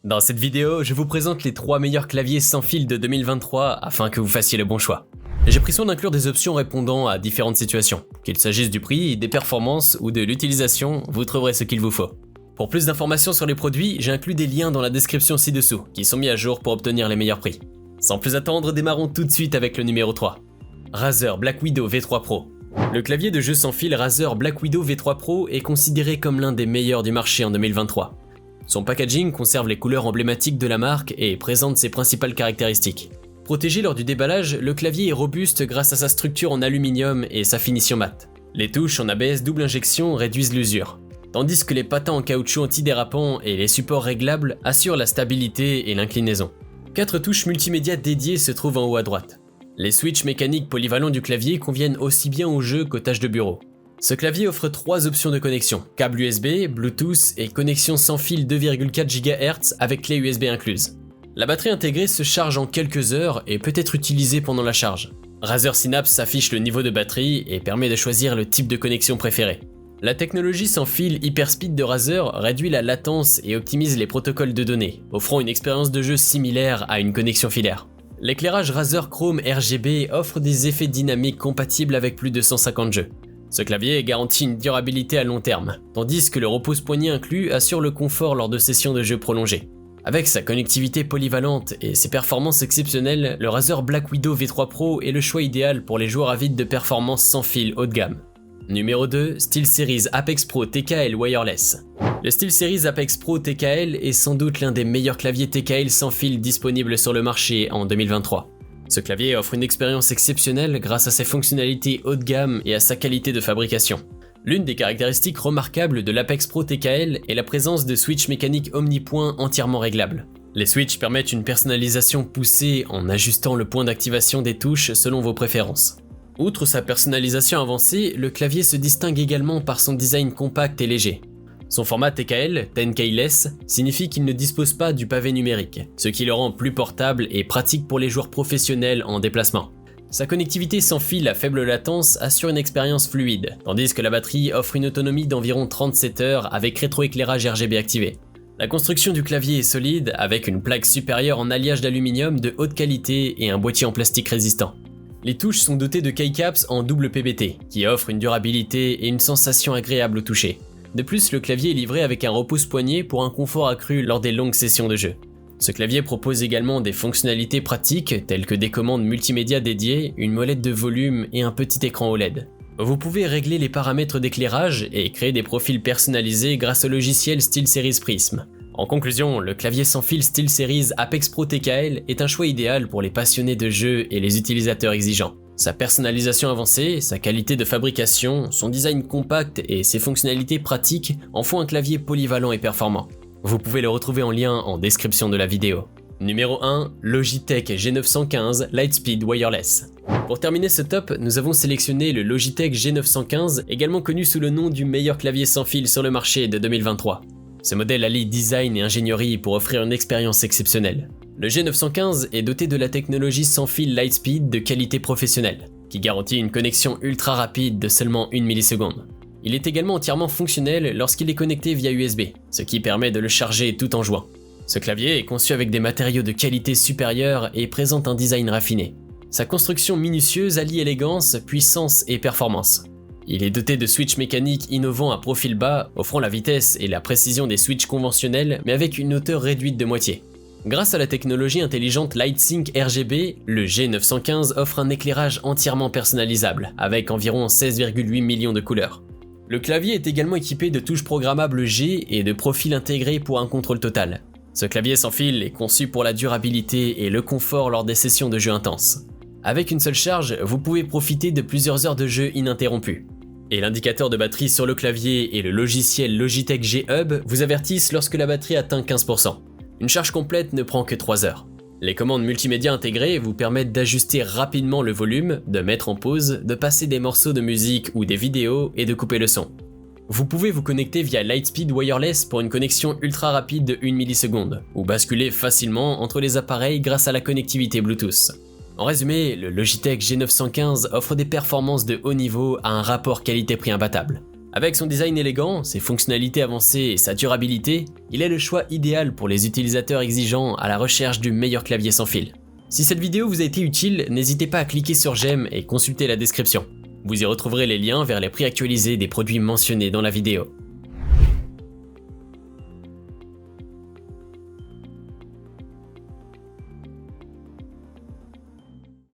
Dans cette vidéo, je vous présente les 3 meilleurs claviers sans fil de 2023 afin que vous fassiez le bon choix. J'ai pris soin d'inclure des options répondant à différentes situations. Qu'il s'agisse du prix, des performances ou de l'utilisation, vous trouverez ce qu'il vous faut. Pour plus d'informations sur les produits, j'ai inclus des liens dans la description ci-dessous, qui sont mis à jour pour obtenir les meilleurs prix. Sans plus attendre, démarrons tout de suite avec le numéro 3. Razer Black Widow V3 Pro. Le clavier de jeu sans fil Razer Black Widow V3 Pro est considéré comme l'un des meilleurs du marché en 2023. Son packaging conserve les couleurs emblématiques de la marque et présente ses principales caractéristiques. Protégé lors du déballage, le clavier est robuste grâce à sa structure en aluminium et sa finition mate. Les touches en ABS double injection réduisent l'usure, tandis que les patins en caoutchouc antidérapant et les supports réglables assurent la stabilité et l'inclinaison. 4 touches multimédia dédiées se trouvent en haut à droite. Les switches mécaniques polyvalents du clavier conviennent aussi bien au jeu qu'aux tâches de bureau. Ce clavier offre 3 options de connexion, câble USB, Bluetooth et connexion sans fil 2,4 GHz avec clé USB incluse. La batterie intégrée se charge en quelques heures et peut être utilisée pendant la charge. Razer Synapse affiche le niveau de batterie et permet de choisir le type de connexion préféré. La technologie sans fil Hyperspeed de Razer réduit la latence et optimise les protocoles de données, offrant une expérience de jeu similaire à une connexion filaire. L'éclairage Razer Chrome RGB offre des effets dynamiques compatibles avec plus de 150 jeux. Ce clavier garantit une durabilité à long terme, tandis que le repose-poignet inclus assure le confort lors de sessions de jeu prolongées. Avec sa connectivité polyvalente et ses performances exceptionnelles, le Razer Black Widow V3 Pro est le choix idéal pour les joueurs avides de performances sans fil haut de gamme. Numéro 2, SteelSeries Apex Pro TKL Wireless. Le SteelSeries Apex Pro TKL est sans doute l'un des meilleurs claviers TKL sans fil disponibles sur le marché en 2023. Ce clavier offre une expérience exceptionnelle grâce à ses fonctionnalités haut de gamme et à sa qualité de fabrication. L'une des caractéristiques remarquables de l'Apex Pro TKL est la présence de switches mécaniques omnipoints entièrement réglables. Les switches permettent une personnalisation poussée en ajustant le point d'activation des touches selon vos préférences. Outre sa personnalisation avancée, le clavier se distingue également par son design compact et léger. Son format TKL, 10K-less, signifie qu'il ne dispose pas du pavé numérique, ce qui le rend plus portable et pratique pour les joueurs professionnels en déplacement. Sa connectivité sans fil à faible latence assure une expérience fluide, tandis que la batterie offre une autonomie d'environ 37 heures avec rétroéclairage RGB activé. La construction du clavier est solide, avec une plaque supérieure en alliage d'aluminium de haute qualité et un boîtier en plastique résistant. Les touches sont dotées de keycaps en double PBT, qui offrent une durabilité et une sensation agréable au toucher. De plus, le clavier est livré avec un repose-poignet pour un confort accru lors des longues sessions de jeu. Ce clavier propose également des fonctionnalités pratiques telles que des commandes multimédia dédiées, une molette de volume et un petit écran OLED. Vous pouvez régler les paramètres d'éclairage et créer des profils personnalisés grâce au logiciel SteelSeries Prism. En conclusion, le clavier sans fil SteelSeries Apex Pro TKL est un choix idéal pour les passionnés de jeux et les utilisateurs exigeants. Sa personnalisation avancée, sa qualité de fabrication, son design compact et ses fonctionnalités pratiques en font un clavier polyvalent et performant. Vous pouvez le retrouver en lien en description de la vidéo. Numéro 1, Logitech G915 Lightspeed Wireless. Pour terminer ce top, nous avons sélectionné le Logitech G915, également connu sous le nom du meilleur clavier sans fil sur le marché de 2023. Ce modèle allie design et ingénierie pour offrir une expérience exceptionnelle. Le G915 est doté de la technologie sans fil Lightspeed de qualité professionnelle, qui garantit une connexion ultra rapide de seulement 1 milliseconde. Il est également entièrement fonctionnel lorsqu'il est connecté via USB, ce qui permet de le charger tout en jouant. Ce clavier est conçu avec des matériaux de qualité supérieure et présente un design raffiné. Sa construction minutieuse allie élégance, puissance et performance. Il est doté de switches mécaniques innovants à profil bas, offrant la vitesse et la précision des switches conventionnels, mais avec une hauteur réduite de moitié. Grâce à la technologie intelligente LightSync RGB, le G915 offre un éclairage entièrement personnalisable, avec environ 16,8 millions de couleurs. Le clavier est également équipé de touches programmables G et de profils intégrés pour un contrôle total. Ce clavier sans fil est conçu pour la durabilité et le confort lors des sessions de jeu intenses. Avec une seule charge, vous pouvez profiter de plusieurs heures de jeu ininterrompues. Et l'indicateur de batterie sur le clavier et le logiciel Logitech G Hub vous avertissent lorsque la batterie atteint 15%. Une charge complète ne prend que 3 heures. Les commandes multimédia intégrées vous permettent d'ajuster rapidement le volume, de mettre en pause, de passer des morceaux de musique ou des vidéos et de couper le son. Vous pouvez vous connecter via Lightspeed Wireless pour une connexion ultra rapide de 1 milliseconde, ou basculer facilement entre les appareils grâce à la connectivité Bluetooth. En résumé, le Logitech G915 offre des performances de haut niveau à un rapport qualité-prix imbattable. Avec son design élégant, ses fonctionnalités avancées et sa durabilité, il est le choix idéal pour les utilisateurs exigeants à la recherche du meilleur clavier sans fil. Si cette vidéo vous a été utile, n'hésitez pas à cliquer sur j'aime et consulter la description. Vous y retrouverez les liens vers les prix actualisés des produits mentionnés dans la vidéo.